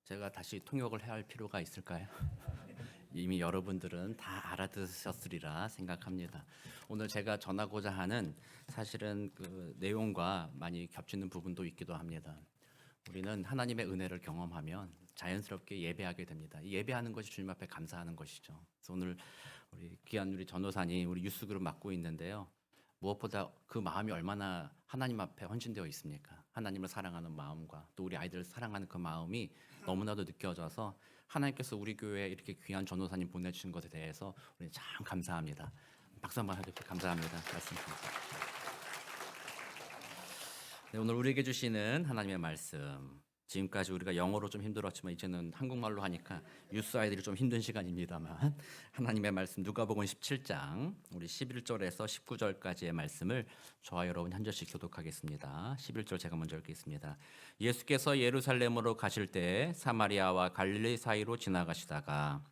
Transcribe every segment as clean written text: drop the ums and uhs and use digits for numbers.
제가 다시 통역을 해야 할 필요가 있을까요? 이미 여러분들은 다 알아들으셨으리라 생각합니다. 오늘 제가 전하고자 하는 사실은 그 내용과 많이 겹치는 부분도 있기도 합니다. 우리는 하나님의 은혜를 경험하면 자연스럽게 예배하게 됩니다. 이 예배하는 것이 주님 앞에 감사하는 것이죠. 그래서 오늘 우리 귀한 우리 전도사님 우리 유스그룹 맡고 있는데요. 무엇보다 그 마음이 얼마나 하나님 앞에 헌신되어 있습니까? 하나님을 사랑하는 마음과 또 우리 아이들을 사랑하는 그 마음이 너무나도 느껴져서 하나님께서 우리 교회에 이렇게 귀한 전도사님 보내주신 것에 대해서 우리는 참 감사합니다. 박수 한번 해주세요. 감사합니다. 말씀드립니다. 네, 오늘 우리에게 주시는 하나님의 말씀. 지금까지 우리가 영어로 좀 힘들었지만 이제는 한국말로 하니까 유스 아이들이 좀 힘든 시간입니다만 하나님의 말씀 누가복음 17장 우리 11절에서 19절까지의 말씀을 저와 여러분 한 절씩 교독하겠습니다. 11절 제가 먼저 읽겠습니다. 예수께서 예루살렘으로 가실 때 사마리아와 갈릴리 사이로 지나가시다가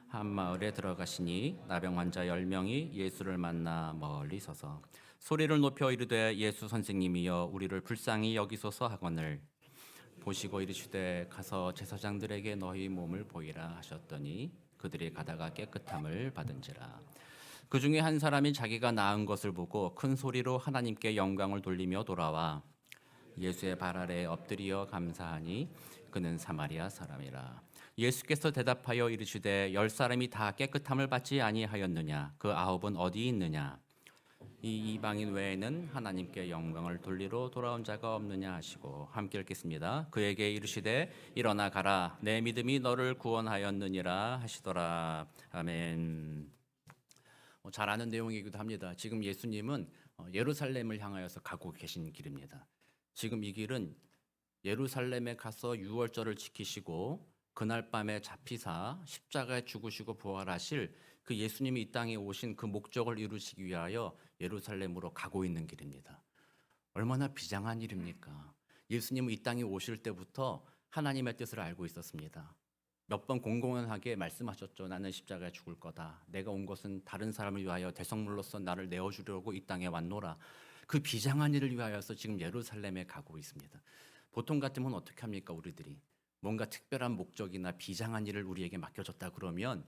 한 마을에 들어가시니 나병 환자 10명이 예수를 만나 멀리 서서 소리를 높여 이르되 예수 선생님이여 우리를 불쌍히 여기소서 하거늘 보시고 이르시되 가서 제사장들에게 너희 몸을 보이라 하셨더니 그들이 가다가 깨끗함을 받은지라. 그 중에 한 사람이 자기가 나은 것을 보고 큰 소리로 하나님께 영광을 돌리며 돌아와 예수의 발 아래에 엎드리어 감사하니 그는 사마리아 사람이라. 예수께서 대답하여 이르시되 10사람이 다 깨끗함을 받지 아니하였느냐? 그 9은 어디 있느냐? 이 이방인 외에는 하나님께 영광을 돌리러 돌아온 자가 없느냐 하시고 함께 읽겠습니다. 그에게 이르시되 일어나 가라 내 믿음이 너를 구원하였느니라 하시더라. 아멘. 잘 아는 내용이기도 합니다. 지금 예수님은 예루살렘을 향하여서 가고 계신 길입니다. 지금 이 길은 예루살렘에 가서 유월절을 지키시고 그날 밤에 잡히사 십자가에 죽으시고 부활하실 그 예수님이 이 땅에 오신 그 목적을 이루시기 위하여 예루살렘으로 가고 있는 길입니다. 얼마나 비장한 일입니까? 예수님은 이 땅에 오실 때부터 하나님의 뜻을 알고 있었습니다. 몇 번 공공연하게 말씀하셨죠. 나는 십자가에 죽을 거다. 내가 온 것은 다른 사람을 위하여 대성물로서 나를 내어주려고 이 땅에 왔노라. 그 비장한 일을 위하여서 지금 예루살렘에 가고 있습니다. 보통 같으면 어떻게 합니까? 우리들이 뭔가 특별한 목적이나 비장한 일을 우리에게 맡겨졌다 그러면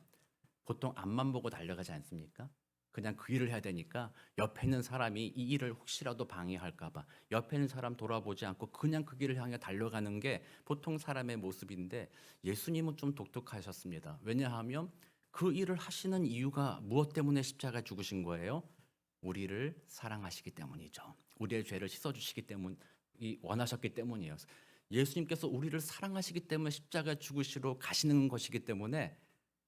보통 앞만 보고 달려가지 않습니까? 그냥 그 일을 해야 되니까 옆에 있는 사람이 이 일을 혹시라도 방해할까 봐 옆에 있는 사람 돌아보지 않고 그냥 그 길을 향해 달려가는 게 보통 사람의 모습인데 예수님은 좀 독특하셨습니다. 왜냐하면 그 일을 하시는 이유가 무엇 때문에 십자가에 죽으신 거예요? 우리를 사랑하시기 때문이죠. 우리의 죄를 씻어주시기 때문, 원하셨기 때문이에요. 예수님께서 우리를 사랑하시기 때문에 십자가에 죽으시러 가시는 것이기 때문에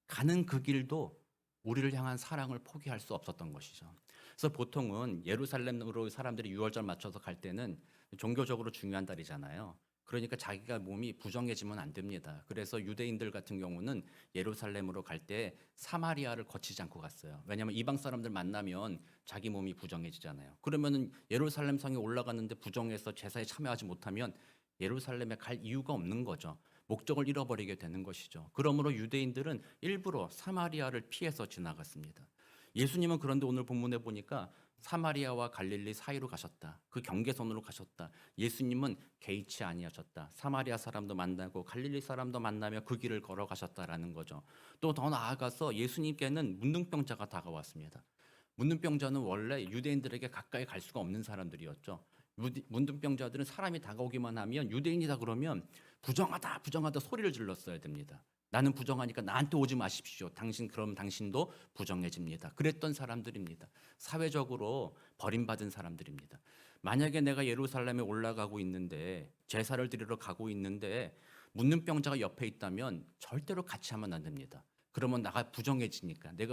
가는 그 길도 우리를 향한 사랑을 포기할 수 없었던 것이죠. 그래서 보통은 예루살렘으로 사람들이 유월절 맞춰서 갈 때는 종교적으로 중요한 달이잖아요. 그러니까 자기가 몸이 부정해지면 안 됩니다. 그래서 유대인들 같은 경우는 예루살렘으로 갈 때 사마리아를 거치지 않고 갔어요. 왜냐하면 이방 사람들 만나면 자기 몸이 부정해지잖아요. 그러면은 예루살렘 성에 올라갔는데 부정해서 제사에 참여하지 못하면 예루살렘에 갈 이유가 없는 거죠. 목적을 잃어버리게 되는 것이죠. 그러므로 유대인들은 일부러 사마리아를 피해서 지나갔습니다. 예수님은 그런데 오늘 본문에 보니까 사마리아와 갈릴리 사이로 가셨다. 그 경계선으로 가셨다. 예수님은 개의치 아니하셨다. 사마리아 사람도 만나고 갈릴리 사람도 만나며 그 길을 걸어가셨다라는 거죠. 또 더 나아가서 예수님께는 문둥병자가 다가왔습니다. 문둥병자는 원래 유대인들에게 가까이 갈 수가 없는 사람들이었죠. 문둥병자들은 사람이 다가오기만 하면 유대인이다 그러면 부정하다 부정하다 소리를 질렀어야 됩니다. 나는 부정하니까 나한테 오지 마십시오. 그럼 당신도 부정해집니다. 그랬던 사람들입니다. 사회적으로 버림받은 사람들입니다. 만약에 내가 예루살렘에 올라가고 있는데 제사를 드리러 가고 있는데 문둥병자가 옆에 있다면 절대로 같이 하면 안 됩니다. 그러면 내가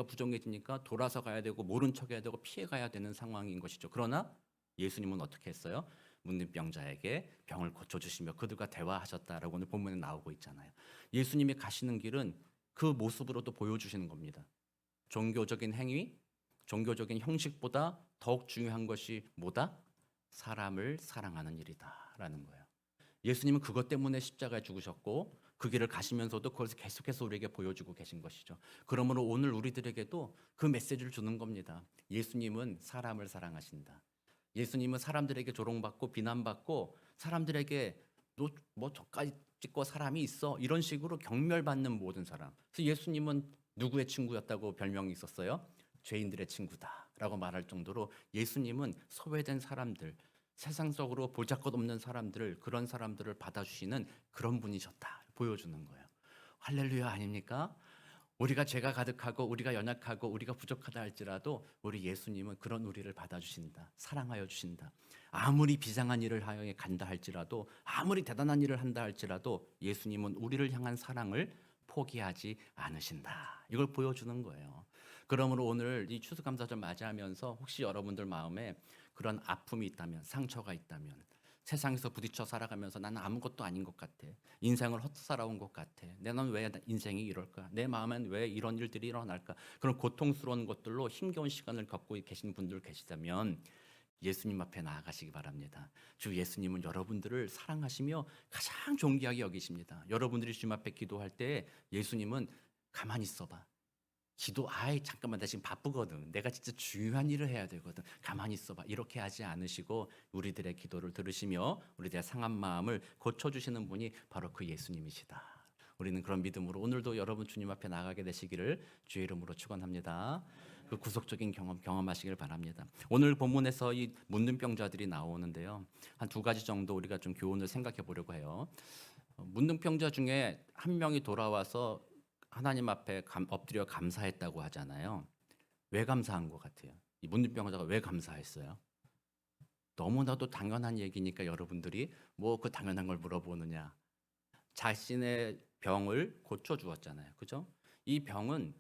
부정해지니까 돌아서 가야 되고 모른 척 해야 되고 피해 가야 되는 상황인 것이죠. 그러나 예수님은 어떻게 했어요? 문둥병자에게 병을 고쳐주시며 그들과 대화하셨다라고 오늘 본문에 나오고 있잖아요. 예수님이 가시는 길은 그 모습으로도 보여주시는 겁니다. 종교적인 행위, 종교적인 형식보다 더욱 중요한 것이 뭐다? 사람을 사랑하는 일이다라는 거예요. 예수님은 그것 때문에 십자가에 죽으셨고 그 길을 가시면서도 그것을 계속해서 우리에게 보여주고 계신 것이죠. 그러므로 오늘 우리들에게도 그 메시지를 주는 겁니다. 예수님은 사람을 사랑하신다. 예수님은 사람들에게 조롱받고 비난받고 사람들에게 너 뭐 저까지 찍고 사람이 있어. 이런 식으로 경멸받는 모든 사람. 그래서 예수님은 누구의 친구였다고 별명이 있었어요? 죄인들의 친구다라고 말할 정도로 예수님은 소외된 사람들, 세상적으로 볼자것없는 사람들을, 그런 사람들을 받아주시는 그런 분이셨다 보여주는 거예요. 할렐루야 아닙니까? 우리가 죄가 가득하고 우리가 연약하고 우리가 부족하다 할지라도 우리 예수님은 그런 우리를 받아주신다. 사랑하여 주신다. 아무리 비장한 일을 하여 간다 할지라도, 아무리 대단한 일을 한다 할지라도 예수님은 우리를 향한 사랑을 포기하지 않으신다. 이걸 보여주는 거예요. 그러므로 오늘 이 추수감사절 맞이하면서 혹시 여러분들 마음에 그런 아픔이 있다면, 상처가 있다면, 세상에서 부딪혀 살아가면서 나는 아무것도 아닌 것 같아. 인생을 헛살아온 것 같아. 나는 왜 인생이 이럴까? 내 마음엔 왜 이런 일들이 일어날까? 그런 고통스러운 것들로 힘겨운 시간을 겪고 계신 분들 계시다면 예수님 앞에 나아가시기 바랍니다. 주 예수님은 여러분들을 사랑하시며 가장 존귀하게 여기십니다. 여러분들이 주님 앞에 기도할 때 예수님은 가만히 있어봐. 잠깐만 나 지금 바쁘거든. 내가 진짜 중요한 일을 해야 되거든. 가만히 있어봐. 이렇게 하지 않으시고 우리들의 기도를 들으시며 우리들의 상한 마음을 고쳐주시는 분이 바로 그 예수님이시다. 우리는 그런 믿음으로 오늘도 여러분 주님 앞에 나가게 되시기를 주의 이름으로 축원합니다. 그 구속적인 경험하시길 바랍니다. 오늘 본문에서 이 문둥병자들이 나오는데요. 한 두 가지 정도 우리가 좀 교훈을 생각해 보려고 해요. 문둥병자 중에 한 명이 돌아와서 하나님 앞에 엎드려 감사했다고 하잖아요. 왜 감사한 것 같아요? 이 문둥병자가 왜 감사했어요? 너무나도 당연한 얘기니까 여러분들이 뭐 그 당연한 걸 물어보느냐. 자신의 병을 고쳐주었잖아요. 그죠? 이 병은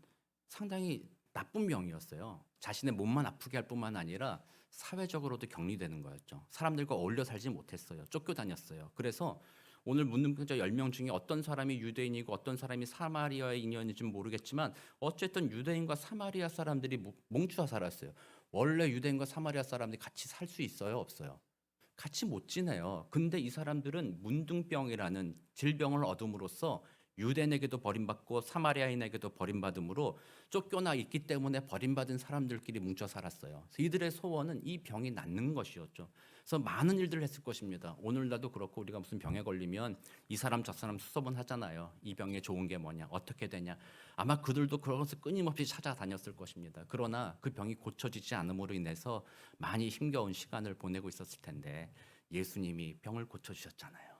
상당히 나쁜 병이었어요. 자신의 몸만 아프게 할 뿐만 아니라 사회적으로도 격리되는 거였죠. 사람들과 어울려 살지 못했어요. 쫓겨다녔어요. 그래서 오늘 문둥병자 10명 중에 어떤 사람이 유대인이고 어떤 사람이 사마리아의 인연인지는 모르겠지만 어쨌든 유대인과 사마리아 사람들이 뭉쳐 살았어요. 원래 유대인과 사마리아 사람들이 같이 살 수 있어요? 없어요? 같이 못 지내요. 근데 이 사람들은 문둥병이라는 질병을 얻음으로써 유대인에게도 버림받고 사마리아인에게도 버림받음으로 쫓겨나 있기 때문에 버림받은 사람들끼리 뭉쳐 살았어요. 그래서 이들의 소원은 이 병이 낫는 것이었죠. 그래서 많은 일들을 했을 것입니다. 오늘날도 그렇고 우리가 무슨 병에 걸리면 이 사람 저 사람 수소문 하잖아요. 이 병에 좋은 게 뭐냐, 어떻게 되냐. 아마 그들도 그런 것을 끊임없이 찾아다녔을 것입니다. 그러나 그 병이 고쳐지지 않음으로 인해서 많이 힘겨운 시간을 보내고 있었을 텐데 예수님이 병을 고쳐주셨잖아요.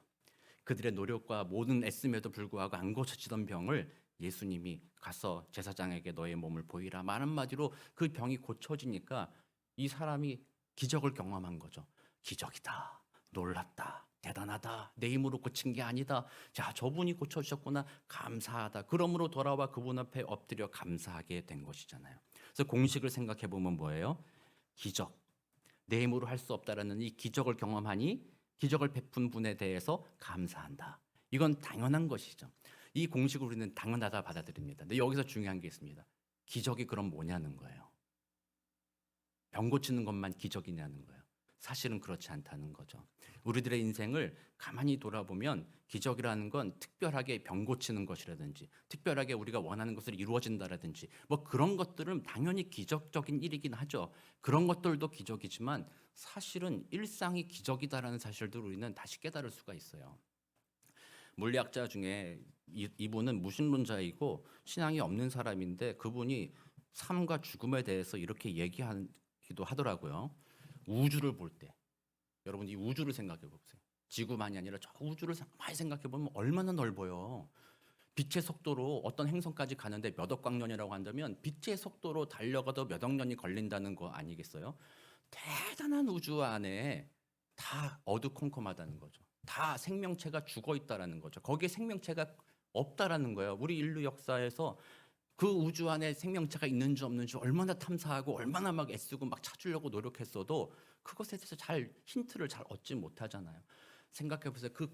그들의 노력과 모든 애씀에도 불구하고 안 고쳐지던 병을 예수님이 가서 제사장에게 너의 몸을 보이라 말 한마디로 그 병이 고쳐지니까 이 사람이 기적을 경험한 거죠. 기적이다. 놀랍다. 대단하다. 내 힘으로 고친 게 아니다. 자, 저분이 고쳐주셨구나. 감사하다. 그러므로 돌아와 그분 앞에 엎드려 감사하게 된 것이잖아요. 그래서 공식을 생각해 보면 뭐예요? 기적. 내 힘으로 할 수 없다라는 이 기적을 경험하니 기적을 베푼 분에 대해서 감사한다. 이건 당연한 것이죠. 이 공식을 우리는 당연하다 받아들입니다. 근데 여기서 중요한 게 있습니다. 기적이 그럼 뭐냐는 거예요. 병 고치는 것만 기적이냐는 거예요. 사실은 그렇지 않다는 거죠. 우리들의 인생을 가만히 돌아보면 기적이라는 건 특별하게 병 고치는 것이라든지 특별하게 우리가 원하는 것을 이루어진다라든지 뭐 그런 것들은 당연히 기적적인 일이긴 하죠. 그런 것들도 기적이지만 사실은 일상이 기적이다라는 사실도 우리는 다시 깨달을 수가 있어요. 물리학자 중에 이분은 무신론자이고 신앙이 없는 사람인데 그분이 삶과 죽음에 대해서 이렇게 얘기하기도 하더라고요. 우주를 볼 때 여러분 이 우주를 생각해 보세요. 지구만이 아니라 저 우주를 많이 생각해 보면 얼마나 넓어요. 빛의 속도로 어떤 행성까지 가는데 몇 억 광년이라고 한다면 빛의 속도로 달려가도 몇 억 년이 걸린다는 거 아니겠어요? 대단한 우주 안에 다 어두컴컴하다는 거죠. 다 생명체가 죽어 있다라는 거죠. 거기에 생명체가 없다라는 거예요. 우리 인류 역사에서 그 우주 안에 생명체가 있는지 없는지 얼마나 탐사하고 얼마나 막 애쓰고 막 찾으려고 노력했어도 그것에 대해서 잘 힌트를 잘 얻지 못하잖아요. 생각해 보세요. 그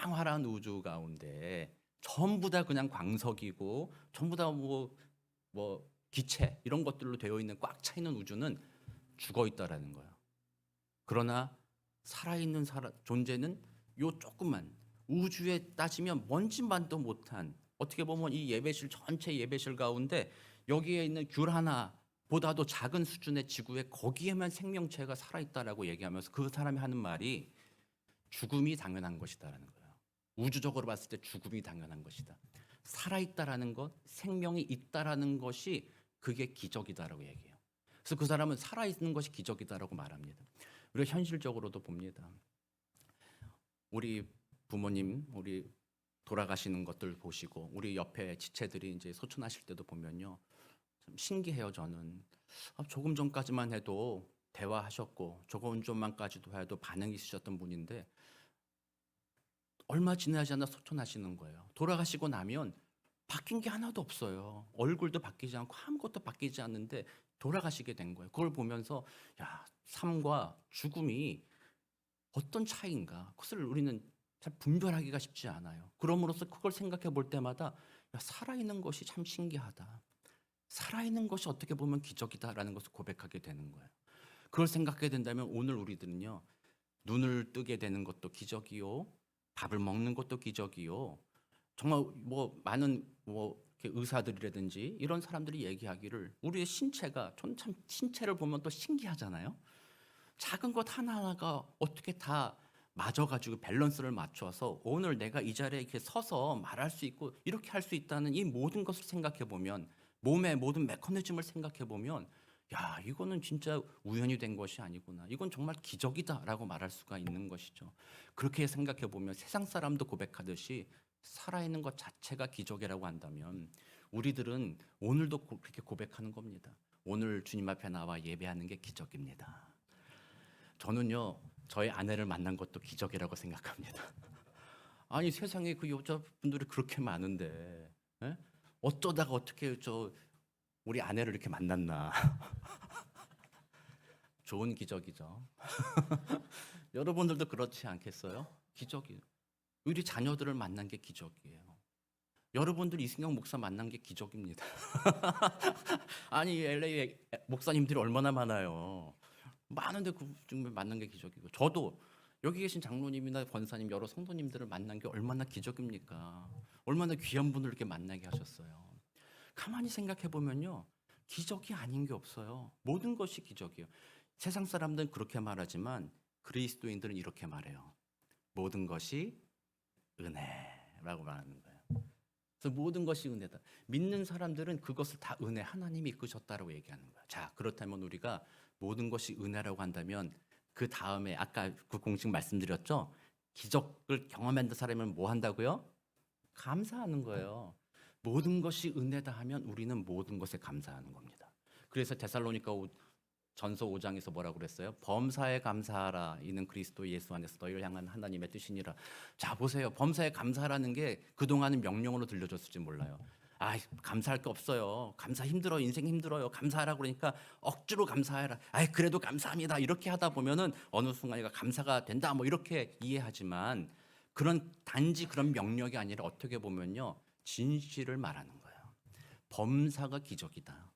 광활한 우주 가운데 전부 다 그냥 광석이고 전부 다 뭐 기체 이런 것들로 되어 있는 꽉 차 있는 우주는 죽어 있다라는 거예요. 그러나 살아있는 존재는 요 조그만 우주에 따지면 먼지만도 못한 어떻게 보면 이 예배실 전체 예배실 가운데 여기에 있는 귤 하나보다도 작은 수준의 지구에 거기에만 생명체가 살아있다라고 얘기하면서 그 사람이 하는 말이 죽음이 당연한 것이다라는 거예요. 우주적으로 봤을 때 죽음이 당연한 것이다. 살아있다라는 것, 생명이 있다라는 것이 그게 기적이다라고 얘기해요. 그래서 그 사람은 살아있는 것이 기적이다라고 말합니다. 우리가 현실적으로도 봅니다. 우리 부모님, 우리 돌아가시는 것들 보시고 우리 옆에 지체들이 이제 소천하실 때도 보면요, 참 신기해요. 저는 조금 전까지만 해도 대화하셨고 조금 전만까지도 해도 반응이 있으셨던 분인데 얼마 지나지 않아 소천하시는 거예요. 돌아가시고 나면 바뀐 게 하나도 없어요. 얼굴도 바뀌지 않고 아무것도 바뀌지 않는데 돌아가시게 된 거예요. 그걸 보면서 야, 삶과 죽음이 어떤 차이인가? 그것을 우리는 잘 분별하기가 쉽지 않아요. 그럼으로써 그걸 생각해 볼 때마다 야, 살아있는 것이 참 신기하다. 살아있는 것이 어떻게 보면 기적이다라는 것을 고백하게 되는 거예요. 그걸 생각하게 된다면 오늘 우리들은요, 눈을 뜨게 되는 것도 기적이요, 밥을 먹는 것도 기적이요. 정말 뭐 많은 뭐 이렇게 의사들이라든지 이런 사람들이 얘기하기를 우리의 신체가, 전 참 신체를 보면 또 신기하잖아요. 작은 것 하나하나가 어떻게 다 맞아가지고 밸런스를 맞춰서 오늘 내가 이 자리에 이렇게 서서 말할 수 있고 이렇게 할 수 있다는 이 모든 것을 생각해 보면, 몸의 모든 메커니즘을 생각해 보면, 야, 이거는 진짜 우연이 된 것이 아니구나. 이건 정말 기적이다라고 말할 수가 있는 것이죠. 그렇게 생각해 보면 세상 사람도 고백하듯이 살아있는 것 자체가 기적이라고 한다면 우리들은 오늘도 그렇게 고백하는 겁니다. 오늘 주님 앞에 나와 예배하는 게 기적입니다. 저는요, 저의 아내를 만난 것도 기적이라고 생각합니다. 아니, 세상에 그 여자분들이 그렇게 많은데, 예? 어쩌다가 어떻게 우리 아내를 이렇게 만났나? 좋은 기적이죠. 여러분들도 그렇지 않겠어요? 기적이에요. 우리 자녀들을 만난 게 기적이에요. 여러분들 이승영 목사 만난 게 기적입니다. 아니, LA 목사님들이 얼마나 많아요. 많은데 그 중에 만난 게 기적이고, 저도 여기 계신 장로님이나 권사님 여러 성도님들을 만난 게 얼마나 기적입니까? 얼마나 귀한 분을 이렇게 만나게 하셨어요. 가만히 생각해 보면요, 기적이 아닌 게 없어요. 모든 것이 기적이에요. 세상 사람들은 그렇게 말하지만 그리스도인들은 이렇게 말해요. 모든 것이 은혜라고 말하는 거예요. 그래서 모든 것이 은혜다. 믿는 사람들은 그것을 다 은혜, 하나님이 이끄셨다라고 얘기하는 거야. 자, 그렇다면 우리가 모든 것이 은혜라고 한다면 그 다음에 아까 그 공식 말씀드렸죠? 기적을 경험한 사람은 뭐 한다고요? 감사하는 거예요. 모든 것이 은혜다 하면 우리는 모든 것에 감사하는 겁니다. 그래서 데살로니가 전서 5장에서 뭐라고 그랬어요? 범사에 감사하라. 이는 그리스도 예수 안에서 너희를 향한 하나님의 뜻이니라. 자, 보세요. 범사에 감사라는 게 그동안은 명령으로 들려줬을지 몰라요. 아, 감사할 게 없어요. 감사 힘들어. 인생 힘들어요. 감사하라 그러니까 억지로 감사해라. 아, 그래도 감사합니다. 이렇게 하다 보면은 어느 순간에 감사가 된다. 뭐 이렇게 이해하지만 그런 단지 그런 명령이 아니라 어떻게 보면요, 진실을 말하는 거예요. 범사가 기적이다.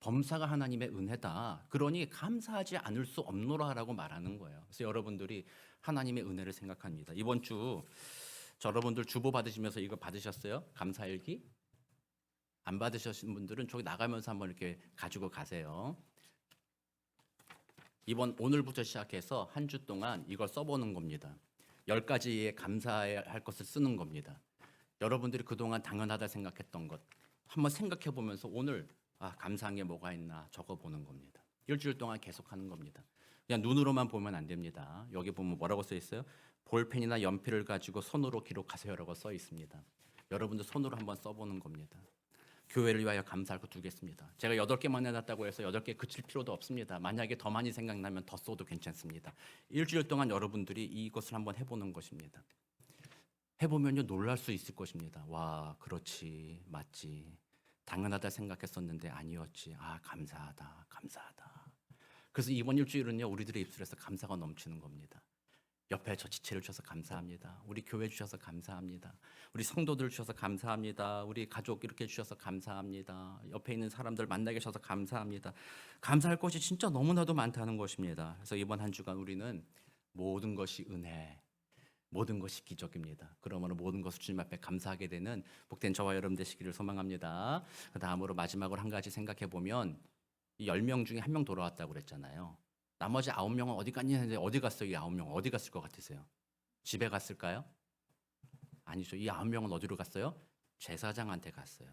범사가 하나님의 은혜다. 그러니 감사하지 않을 수 없노라라고 말하는 거예요. 그래서 여러분들이 하나님의 은혜를 생각합니다. 이번 주 여러분들 주보 받으시면서 이거 받으셨어요? 감사일기? 안 받으셨신 분들은 저기 나가면서 한번 이렇게 가지고 가세요. 오늘부터 시작해서 한 주 동안 이걸 써보는 겁니다. 10가지의 감사해야 할 것을 쓰는 겁니다. 여러분들이 그동안 당연하다 생각했던 것 한번 생각해 보면서 오늘 감사한 게 뭐가 있나 적어보는 겁니다. 일주일 동안 계속하는 겁니다. 그냥 눈으로만 보면 안 됩니다. 여기 보면 뭐라고 써 있어요? 볼펜이나 연필을 가지고 손으로 기록하세요라고 써 있습니다. 여러분들 손으로 한번 써보는 겁니다. 교회를 위하여 감사할 거 두겠습니다. 제가 8개만 해놨다고 해서 8개 그칠 필요도 없습니다. 만약에 더 많이 생각나면 더 써도 괜찮습니다. 일주일 동안 여러분들이 이것을 한번 해보는 것입니다. 해보면요, 놀랄 수 있을 것입니다. 와, 그렇지, 맞지. 당연하다 생각했었는데 아니었지. 아, 감사하다, 감사하다. 그래서 이번 일주일은요, 우리들의 입술에서 감사가 넘치는 겁니다. 옆에 저 지체를 주셔서 감사합니다. 우리 교회 주셔서 감사합니다. 우리 성도들 주셔서 감사합니다. 우리 가족 이렇게 주셔서 감사합니다. 옆에 있는 사람들 만나게 해주셔서 감사합니다. 감사할 것이 진짜 너무나도 많다는 것입니다. 그래서 이번 한 주간 우리는 모든 것이 은혜, 모든 것이 기적입니다. 그러므로 모든 것을 주님 앞에 감사하게 되는 복된 저와 여러분 되시기를 소망합니다. 그 다음으로 마지막으로 한 가지 생각해 보면, 이 10명 중에 1명 돌아왔다고 그랬잖아요. 나머지 9명은 어디 갔냐 했는데 어디 갔어요? 이 9명 어디 갔을 것 같으세요? 집에 갔을까요? 아니죠. 이 9명은 어디로 갔어요? 제사장한테 갔어요.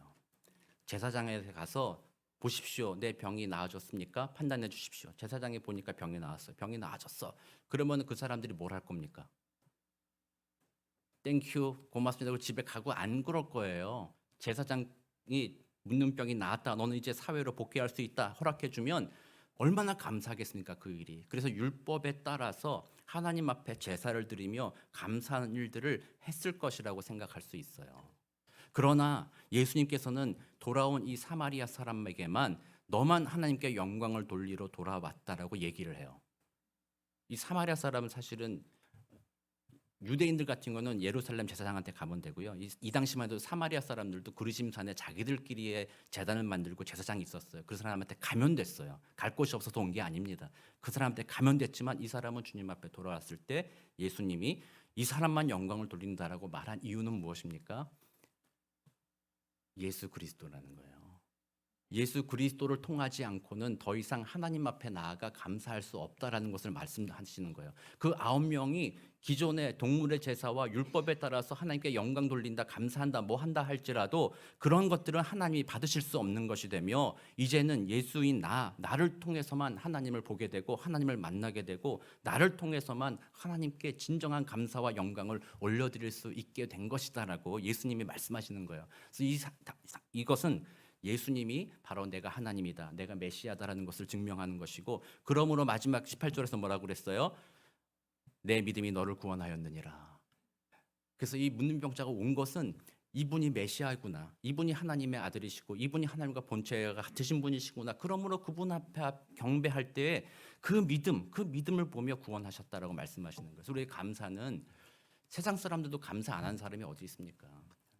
제사장한테 가서 보십시오. 내 병이 나아졌습니까? 판단해 주십시오. 제사장이 보니까 병이 나았어요. 병이 나아졌어. 그러면 그 사람들이 뭘 할 겁니까? 땡큐, 고맙습니다. 그리고 집에 가고 안 그럴 거예요. 제사장이 묻는 병이 나았다. 너는 이제 사회로 복귀할 수 있다. 허락해 주면 얼마나 감사하겠습니까? 그 일이. 그래서 율법에 따라서 하나님 앞에 제사를 드리며 감사하는 일들을 했을 것이라고 생각할 수 있어요. 그러나 예수님께서는 돌아온 이 사마리아 사람에게만 너만 하나님께 영광을 돌리러 돌아왔다라고 얘기를 해요. 이 사마리아 사람은 사실은 유대인들 같은 거는 예루살렘 제사장한테 가면 되고요. 이 당시만 해도 사마리아 사람들도 그리심산에 자기들끼리의 제단을 만들고 제사장이 있었어요. 그 사람한테 가면 됐어요. 갈 곳이 없어서 온 게 아닙니다. 그 사람한테 가면 됐지만 이 사람은 주님 앞에 돌아왔을 때 예수님이 이 사람만 영광을 돌린다라고 말한 이유는 무엇입니까? 예수 그리스도라는 거예요. 예수 그리스도를 통하지 않고는 더 이상 하나님 앞에 나아가 감사할 수 없다라는 것을 말씀하시는 거예요. 그 9명이 기존의 동물의 제사와 율법에 따라서 하나님께 영광 돌린다, 감사한다, 뭐 한다 할지라도 그런 것들은 하나님이 받으실 수 없는 것이 되며 이제는 예수인 나를 통해서만 하나님을 보게 되고 하나님을 만나게 되고 나를 통해서만 하나님께 진정한 감사와 영광을 올려드릴 수 있게 된 것이다라고 예수님이 말씀하시는 거예요. 그래서 이것은 예수님이 바로 내가 하나님이다, 내가 메시아다라는 것을 증명하는 것이고, 그러므로 마지막 18절에서 뭐라고 그랬어요? 내 믿음이 너를 구원하였느니라. 그래서 이 문둥병자가 온 것은 이분이 메시아구나, 이분이 하나님의 아들이시고 이분이 하나님과 본체가 같으신 분이시구나, 그러므로 그분 앞에 경배할 때에 그 믿음을 보며 구원하셨다라고 말씀하시는 거예요. 그래서 우리의 감사는, 세상 사람들도 감사 안 하는 사람이 어디 있습니까?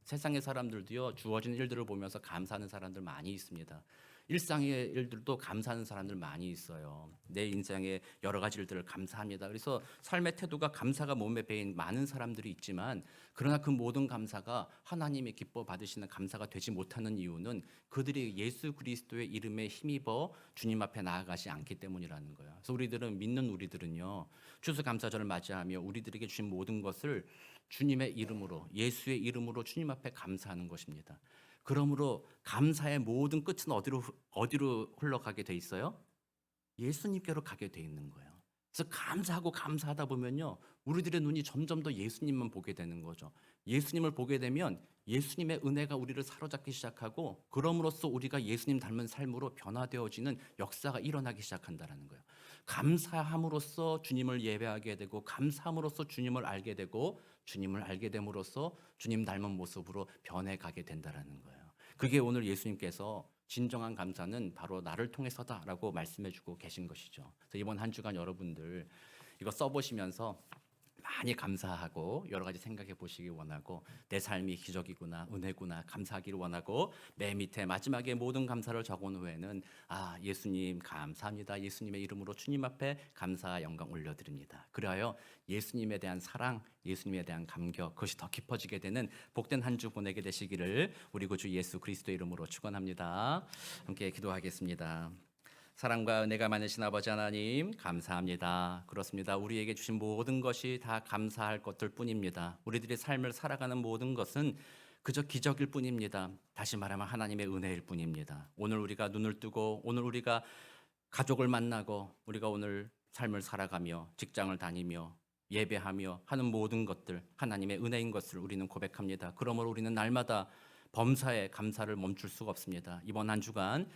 세상의 사람들도요, 주어진 일들을 보면서 감사하는 사람들 많이 있습니다. 일상의 일들도 감사하는 사람들 많이 있어요. 내 인생의 여러 가지 일들을 감사합니다. 그래서 삶의 태도가 감사가 몸에 배인 많은 사람들이 있지만, 그러나 그 모든 감사가 하나님이 기뻐 받으시는 감사가 되지 못하는 이유는 그들이 예수 그리스도의 이름에 힘입어 주님 앞에 나아가지 않기 때문이라는 거예요. 그래서 믿는 우리들은요, 추수감사절을 맞이하며 우리들에게 주신 모든 것을 주님의 이름으로, 예수의 이름으로 주님 앞에 감사하는 것입니다. 그러므로 감사의 모든 끝은 어디로 흘러가게 돼 있어요? 예수님께로 가게 돼 있는 거예요. 그래서 감사하다 보면요, 우리들의 눈이 점점 더 예수님만 보게 되는 거죠. 예수님을 보게 되면 예수님의 은혜가 우리를 사로잡기 시작하고, 그럼으로써 우리가 예수님 닮은 삶으로 변화되어지는 역사가 일어나기 시작한다는 거예요. 감사함으로써 주님을 예배하게 되고, 감사함으로써 주님을 알게 되고, 주님을 알게 됨으로써 주님 닮은 모습으로 변해가게 된다는 거예요. 그게 오늘 예수님께서 진정한 감사는 바로 나를 통해서다라고 말씀해주고 계신 것이죠. 그래서 이번 한 주간 여러분들 이거 써보시면서 많이 감사하고 여러 가지 생각해 보시기 원하고, 내 삶이 기적이구나, 은혜구나, 감사하기를 원하고, 맨 밑에 마지막에 모든 감사를 적은 후에는 예수님 감사합니다, 예수님의 이름으로 주님 앞에 감사 영광 올려드립니다. 그리하여 예수님에 대한 사랑, 예수님에 대한 감격, 그것이 더 깊어지게 되는 복된 한 주 보내게 되시기를 우리 구주 예수 그리스도의 이름으로 축원합니다. 함께 기도하겠습니다. 사랑과 은혜가 많으신 아버지 하나님, 감사합니다. 그렇습니다. 우리에게 주신 모든 것이 다 감사할 것들 뿐입니다. 우리들의 삶을 살아가는 모든 것은 그저 기적일 뿐입니다. 다시 말하면 하나님의 은혜일 뿐입니다. 오늘 우리가 눈을 뜨고, 오늘 우리가 가족을 만나고, 우리가 오늘 삶을 살아가며 직장을 다니며 예배하며 하는 모든 것들 하나님의 은혜인 것을 우리는 고백합니다. 그러므로 우리는 날마다 범사에 감사를 멈출 수가 없습니다. 이번 한 주간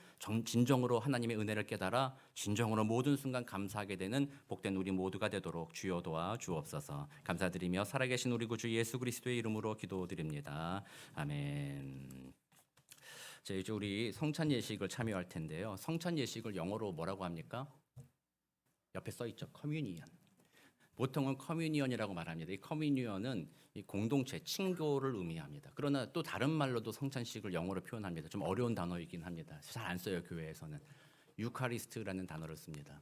진정으로 하나님의 은혜를 깨달아 진정으로 모든 순간 감사하게 되는 복된 우리 모두가 되도록 주여 도와 주옵소서. 감사드리며 살아계신 우리 구주 예수 그리스도의 이름으로 기도드립니다. 아멘. 자, 이제 우리 성찬 예식을 참여할 텐데요. 성찬 예식을 영어로 뭐라고 합니까? 옆에 써 있죠. 커뮤니언. 보통은 커뮤니언이라고 말합니다. 이 커뮤니언은 이 공동체, 친교를 의미합니다. 그러나 또 다른 말로도 성찬식을 영어로 표현합니다. 좀 어려운 단어이긴 합니다. 잘 안 써요, 교회에서는. 유카리스트라는 단어를 씁니다.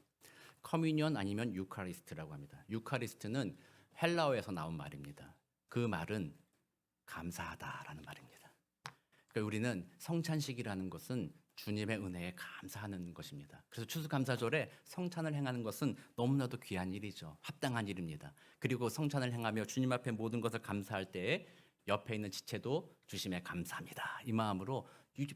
커뮤니언 아니면 유카리스트라고 합니다. 유카리스트는 헬라어에서 나온 말입니다. 그 말은 감사하다라는 말입니다. 그러니까 우리는 성찬식이라는 것은 주님의 은혜에 감사하는 것입니다. 그래서 추수감사절에 성찬을 행하는 것은 너무나도 귀한 일이죠. 합당한 일입니다. 그리고 성찬을 행하며 주님 앞에 모든 것을 감사할 때에 옆에 있는 지체도 주심에 감사합니다. 이 마음으로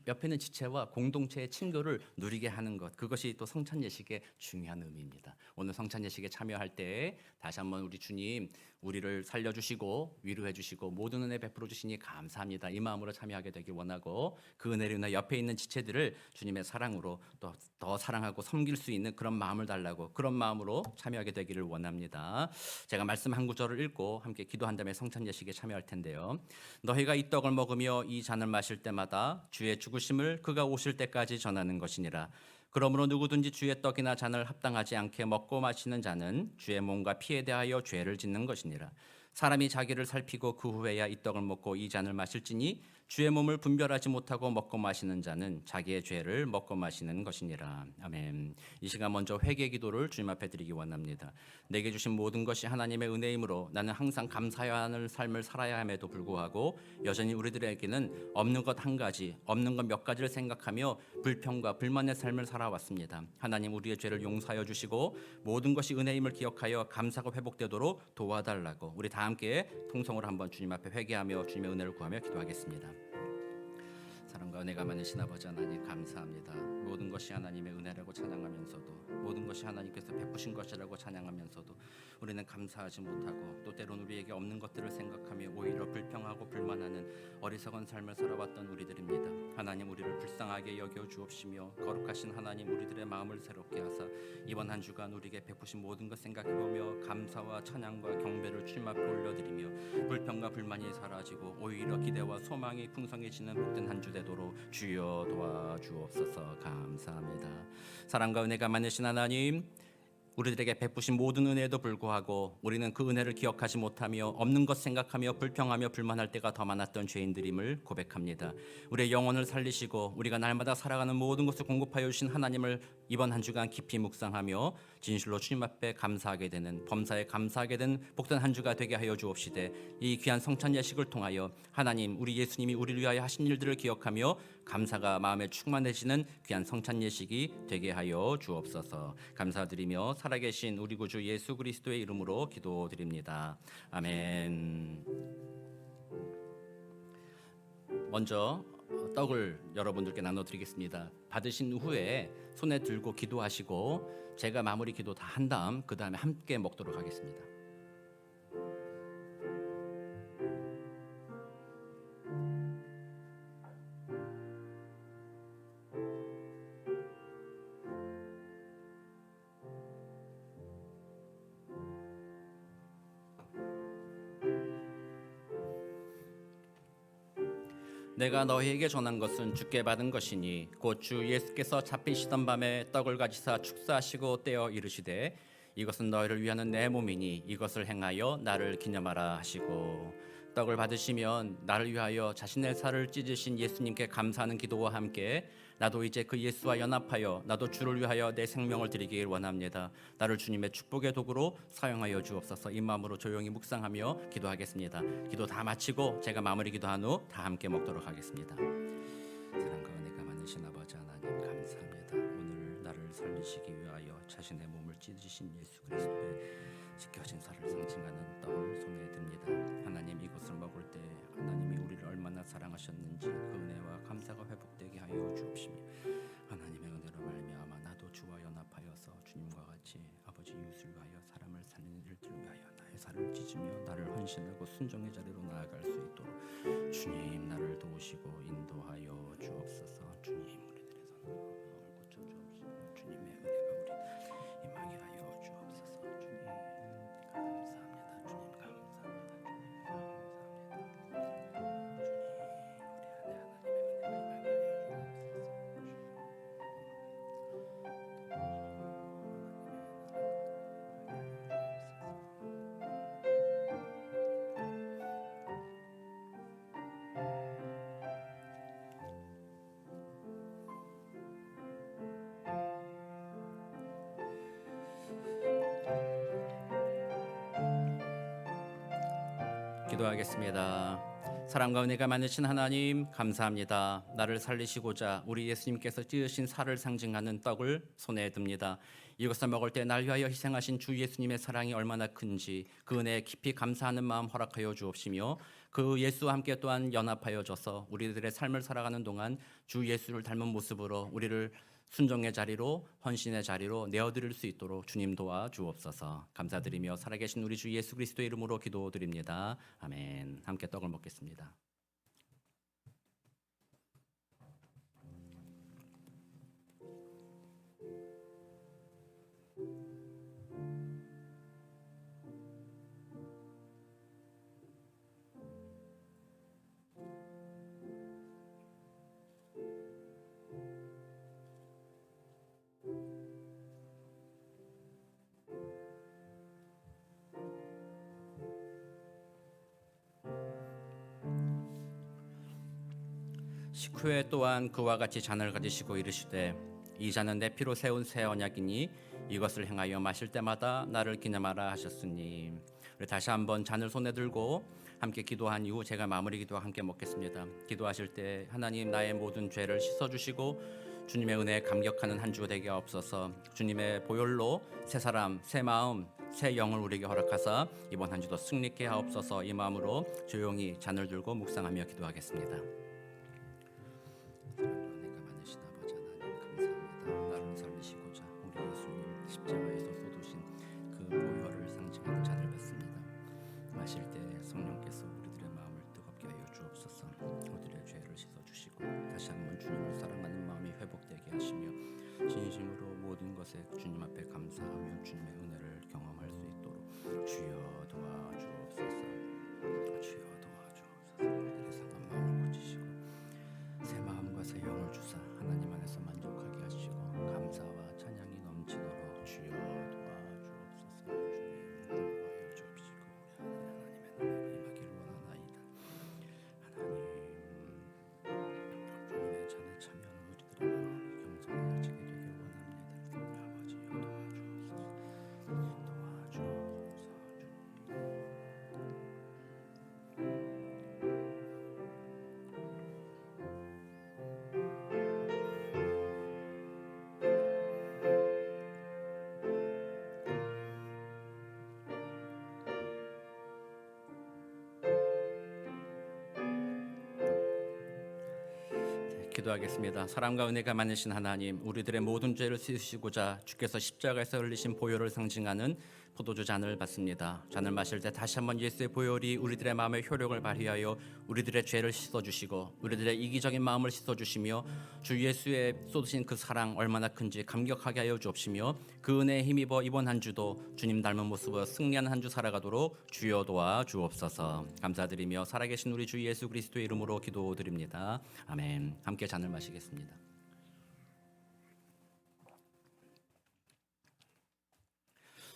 옆에 있는 지체와 공동체의 친교를 누리게 하는 것, 그것이 또 성찬 예식의 중요한 의미입니다. 오늘 성찬 예식에 참여할 때 다시 한번 우리 주님 우리를 살려주시고 위로해주시고 모든 은혜 베풀어 주시니 감사합니다. 이 마음으로 참여하게 되길 원하고, 그 은혜로 인해 옆에 있는 지체들을 주님의 사랑으로 또 더 사랑하고 섬길 수 있는 그런 마음을 달라고, 그런 마음으로 참여하게 되기를 원합니다. 제가 말씀 한 구절을 읽고 함께 기도한 다음에 성찬 예식에 참여할 텐데요. 너희가 이 떡을 먹으며 이 잔을 마실 때마다 주의 죽으심을 그가 오실 때까지 전하는 것이니라. 그러므로 누구든지 주의 떡이나 잔을 합당하지 않게 먹고 마시는 자는 주의 몸과 피에 대하여 죄를 짓는 것이니라. 사람이 자기를 살피고 그 후에야 이 떡을 먹고 이 잔을 마실지니 주의 몸을 분별하지 못하고 먹고 마시는 자는 자기의 죄를 먹고 마시는 것이니라. 아멘. 이 시간 먼저 회개 기도를 주님 앞에 드리기 원합니다. 내게 주신 모든 것이 하나님의 은혜이므로 나는 항상 감사해야 하는 삶을 살아야 함에도 불구하고 여전히 우리들에게는 없는 것 한 가지, 없는 것 몇 가지를 생각하며 불평과 불만의 삶을 살아왔습니다. 하나님, 우리의 죄를 용서하여 주시고 모든 것이 은혜임을 기억하여 감사가 회복되도록 도와달라고 우리 다 함께 통성으로 한번 주님 앞에 회개하며 주님의 은혜를 구하며 기도하겠습니다. 사랑과 은혜가 많으신 아버지 하나님, 감사합니다. 모든 것이 하나님의 은혜라고 찬양하면서도, 모든 것이 하나님께서 베푸신 것이라고 찬양하면서도 우리는 감사하지 못하고, 또 때론 우리에게 없는 것들을 생각하며 오히려 불평하고 불만하는 어리석은 삶을 살아왔던 우리들입니다. 하나님, 우리를 불쌍하게 여겨 주옵시며 거룩하신 하나님, 우리들의 마음을 새롭게 하사 이번 한 주간 우리에게 베푸신 모든 것 생각해보며 감사와 찬양과 경배를 주님 앞에 올려드리며 불평과 불만이 사라지고 오히려 기대와 소망이 풍성해지는 복된 한 주 되도록 주여 도와주옵소서. 감사합니다. 사랑과 은혜가 많으신 하나님, 우리들에게 베푸신 모든 은혜에도 불구하고 우리는 그 은혜를 기억하지 못하며 없는 것 생각하며 불평하며 불만할 때가 더 많았던 죄인들임을 고백합니다. 우리의 영혼을 살리시고 우리가 날마다 살아가는 모든 것을 공급하여 주신 하나님을 이번 한 주간 깊이 묵상하며 진실로 주님 앞에 감사하게 되는, 범사에 감사하게 된 복된 한 주가 되게 하여 주옵시되, 이 귀한 성찬 예식을 통하여 하나님, 우리 예수님이 우리를 위하여 하신 일들을 기억하며 감사가 마음에 충만해지는 귀한 성찬 예식이 되게 하여 주옵소서. 감사드리며 살아계신 우리 구주 예수 그리스도의 이름으로 기도드립니다. 아멘. 먼저 떡을 여러분들께 나눠드리겠습니다. 받으신 후에 손에 들고 기도하시고 제가 마무리 기도 다 한 다음 그 다음에 함께 먹도록 하겠습니다. 내가 너희에게 전한 것은 주께 받은 것이니 곧 주 예수께서 잡히시던 밤에 떡을 가지사 축사하시고 떼어 이르시되 이것은 너희를 위하는 내 몸이니 이것을 행하여 나를 기념하라 하시고, 떡을 받으시면 나를 위하여 자신의 살을 찢으신 예수님께 감사하는 기도와 함께 나도 이제 그 예수와 연합하여 나도 주를 위하여 내 생명을 드리길 원합니다. 나를 주님의 축복의 도구로 사용하여 주옵소서. 이 마음으로 조용히 묵상하며 기도하겠습니다. 기도 다 마치고 제가 마무리 기도한 후 다 함께 먹도록 하겠습니다. 사랑과 은혜가 많으신 아버지 하나님, 감사합니다. 오늘 나를 살리시기 위하여 자신의 몸을 찢으신 예수 그리스도의 지켜진 살을 상징하는 떡을 손에 듭니다. 하나님, 이것을 먹을 때 하나님이 우리를 얼마나 사랑하셨는지 그 은혜와 감사가 회복되게 하여 주옵시며, 하나님의 은혜로 말미암아 나도 주와 연합하여서 주님과 같이 아버지 이웃을 위하여 사람을 살리는 일들을 위하여 나의 살을 찢으며 나를 헌신하고 순종의 자리로 나아갈 수 있도록 주님 나를 도우시고 인도하여 주옵소서. 주님, 우리들의 선을 고쳐 주옵시고 주님의 은혜가 우리 임하게 하여 주옵소서. 주님 감사합니다. 주님 감사합니다. 주님 감사합니다. 기도하겠습니다. 사랑과 은혜가 많으신 하나님 감사합니다. 나를 살리시고자 우리 예수님께서 찢으신 살을 상징하는 떡을 손에 듭니다. 이것을 먹을 때 날 위하여 희생하신 주 예수님의 사랑이 얼마나 큰지 그 은혜에 깊이 감사하는 마음 허락하여 주옵시며 그 예수와 함께 또한 연합하여 져서 우리들의 삶을 살아가는 동안 주 예수를 닮은 모습으로 우리를 순종의 자리로 헌신의 자리로 내어드릴 수 있도록 주님 도와 주옵소서. 감사드리며 살아계신 우리 주 예수 그리스도의 이름으로 기도드립니다. 아멘. 함께 떡을 먹겠습니다. 식후에 또한 그와 같이 잔을 가지시고 이르시되 이 잔은 내 피로 세운 새 언약이니 이것을 행하여 마실 때마다 나를 기념하라 하셨으니. 우리 다시 한번 잔을 손에 들고 함께 기도한 이후 제가 마무리 기도와 함께 먹겠습니다. 기도하실 때 하나님 나의 모든 죄를 씻어주시고 주님의 은혜에 감격하는 한 주 되게 없어서 주님의 보혈로 새 사람 새 마음 새 영을 우리에게 허락하사 이번 한 주도 승리케 하옵소서. 이 마음으로 조용히 잔을 들고 묵상하며 기도하겠습니다. 은혜가 많으신 아버지 하나님 감사합니다. 나를 살리시고자 우리 예수님 십자가에서 쏟으신 그 보혈을 상징하는 잔을 받습니다. 마실 때 성령께서 우리들의 마음을 뜨겁게 하여 주옵소서. 우리들의 죄를 씻어주시고 다시 한번 주님을 사랑하는 마음이 회복되게 하시며 진심으로 모든 것에 주님 앞에 감사하며 주님의 은혜를 경험할 수 있도록 주여 도와주옵소서. 주여 도와주옵소서. 우리들의 상한 마음을 고치시고 새 마음과 새 영을 주사 하나님 안에서 만족하게 하시고 감사와 찬양이 넘치도록 주여 도와주옵소서. 주님 도와여 주옵시고 우리 하나님의 나라가 임하기를 원하나이다. 하나님 주님의 잔에 참여하는 우리들의 마음이 경성해지게 되길 원합니다. 아버지여 도와주옵소서. 기도하겠습니다. 사랑과 은혜가 많으신 하나님, 우리들의 모든 죄를 씻으시고자 주께서 십자가에서 흘리신 보혈을 상징하는 포도주 잔을 받습니다. 잔을 마실 때 다시 한번 예수의 보혈이 우리들의 마음에 효력을 발휘하여 우리들의 죄를 씻어주시고 우리들의 이기적인 마음을 씻어주시며 주 예수의 쏟으신 그 사랑 얼마나 큰지 감격하게 하여 주옵시며 그 은혜에 힘입어 이번 한 주도 주님 닮은 모습으로 승리하는 한 주 살아가도록 주여 도와 주옵소서. 감사드리며 살아계신 우리 주 예수 그리스도의 이름으로 기도드립니다. 아멘. 함께 잔을 마시겠습니다.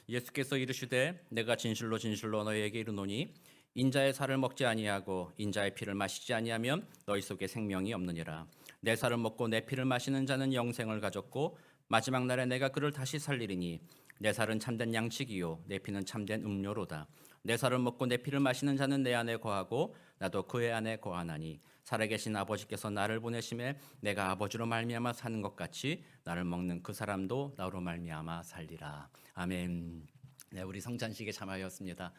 예수께서 이르시되 내가 진실로 진실로 너희에게 이르노니 인자의 살을 먹지 아니하고 인자의 피를 마시지 아니하면 너희 속에 생명이 없느니라. 내 살을 먹고 내 피를 마시는 자는 영생을 가졌고 마지막 날에 내가 그를 다시 살리리니 내 살은 참된 양식이요 내 피는 참된 음료로다. 내 살을 먹고 내 피를 마시는 자는 내 안에 거하고 나도 그의 안에 거하나니 살아계신 아버지께서 나를 보내심에 내가 아버지로 말미암아 사는 것 같이 나를 먹는 그 사람도 나로 말미암아 살리라. 아멘. 네, 우리 성찬식에 참여하였습니다.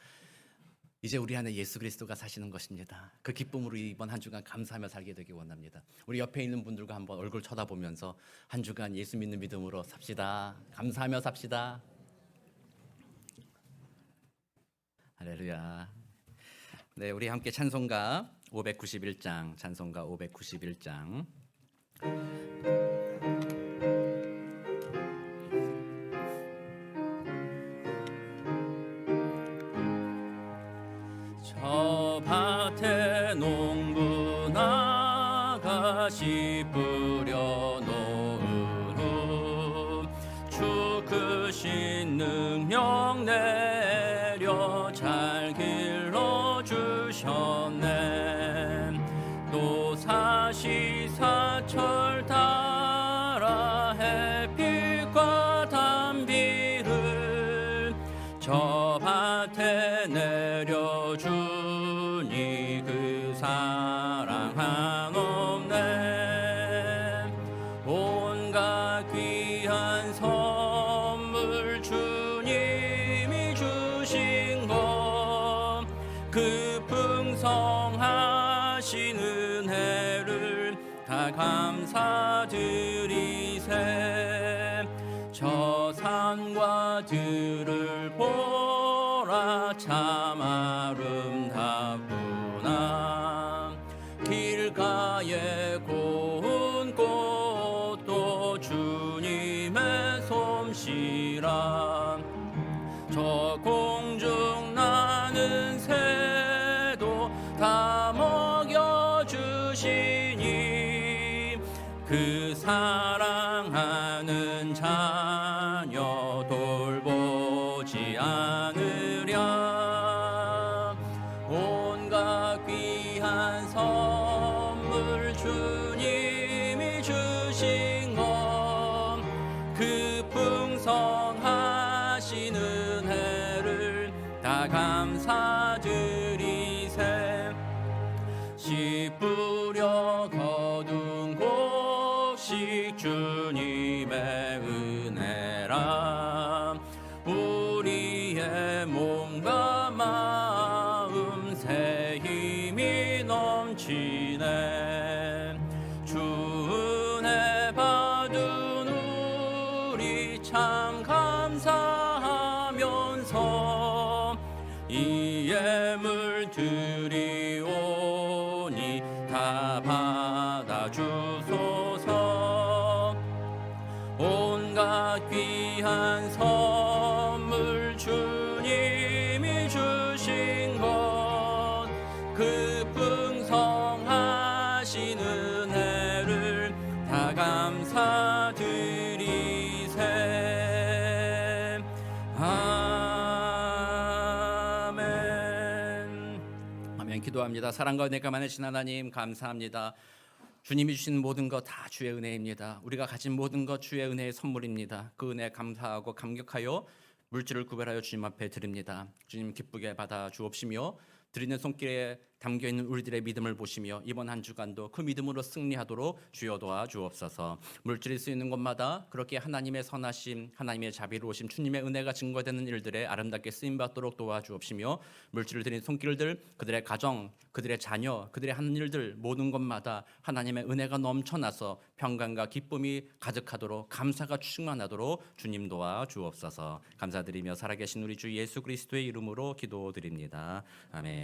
이제 우리 안에 예수 그리스도가 사시는 것입니다. 그 기쁨으로 이번 한 주간 감사하며 살게 되기 원합니다. 우리 옆에 있는 분들과 한번 얼굴 쳐다보면서 한 주간 예수 믿는 믿음으로 삽시다. 감사하며 삽시다. 할렐루야. 네, 우리 함께 찬송가 591장, 찬송가 591장. 저 밭에 농부 나가시 뿌려놓은 후 주 크신 능력 내려 잘 길러주셨네. 또 사시사철 따라 햇빛과 단비를 저 밭에 내려주니 그 산 풍성하신 은혜를 다 감사드리세. 저 산과 들을 보라 참 아름답구나. 길가에 고운 꽃도 주님의 솜씨라. 저 공중 나는 새도 다 먹여주시니 그 사랑하는 자녀 돌보지 않으랴. 온갖 귀한 선물 주님이 주신 것 그 풍성하신 은혜를 다 감사드리세. 씨 뿌려 거둔 곡식 주님의 은혜라. 우리의 몸과 마음 새 힘이 넘치네. 주 은혜 받은 우리 참 감사하면서 이 예물 드리오니 다 받아주소서. 온갖 귀한 선물 주님이 주신 것 그 풍성하신 은혜를 다 감사드리세. 아멘. 아멘. 기도합니다. 사랑과 은혜가 많으신 하나님 감사합니다. 주님이 주신 모든 것 다 주의 은혜입니다. 우리가 가진 모든 것 주의 은혜의 선물입니다. 그 은혜 감사하고 감격하여 물질을 구별하여 주님 앞에 드립니다. 주님 기쁘게 받아 주옵시며 드리는 손길에 담겨있는 우리들의 믿음을 보시며 이번 한 주간도 그 믿음으로 승리하도록 주여 도와 주옵소서. 물질이 쓰이는 곳마다 그렇게 하나님의 선하심, 하나님의 자비로우심, 주님의 은혜가 증거되는 일들에 아름답게 쓰임받도록 도와주옵시며 물질을 드린 손길들, 그들의 가정, 그들의 자녀, 그들의 하는 일들 모든 것마다 하나님의 은혜가 넘쳐나서 평강과 기쁨이 가득하도록 감사가 충만하도록 주님 도와 주옵소서. 감사드리며 살아계신 우리 주 예수 그리스도의 이름으로 기도드립니다. 아멘.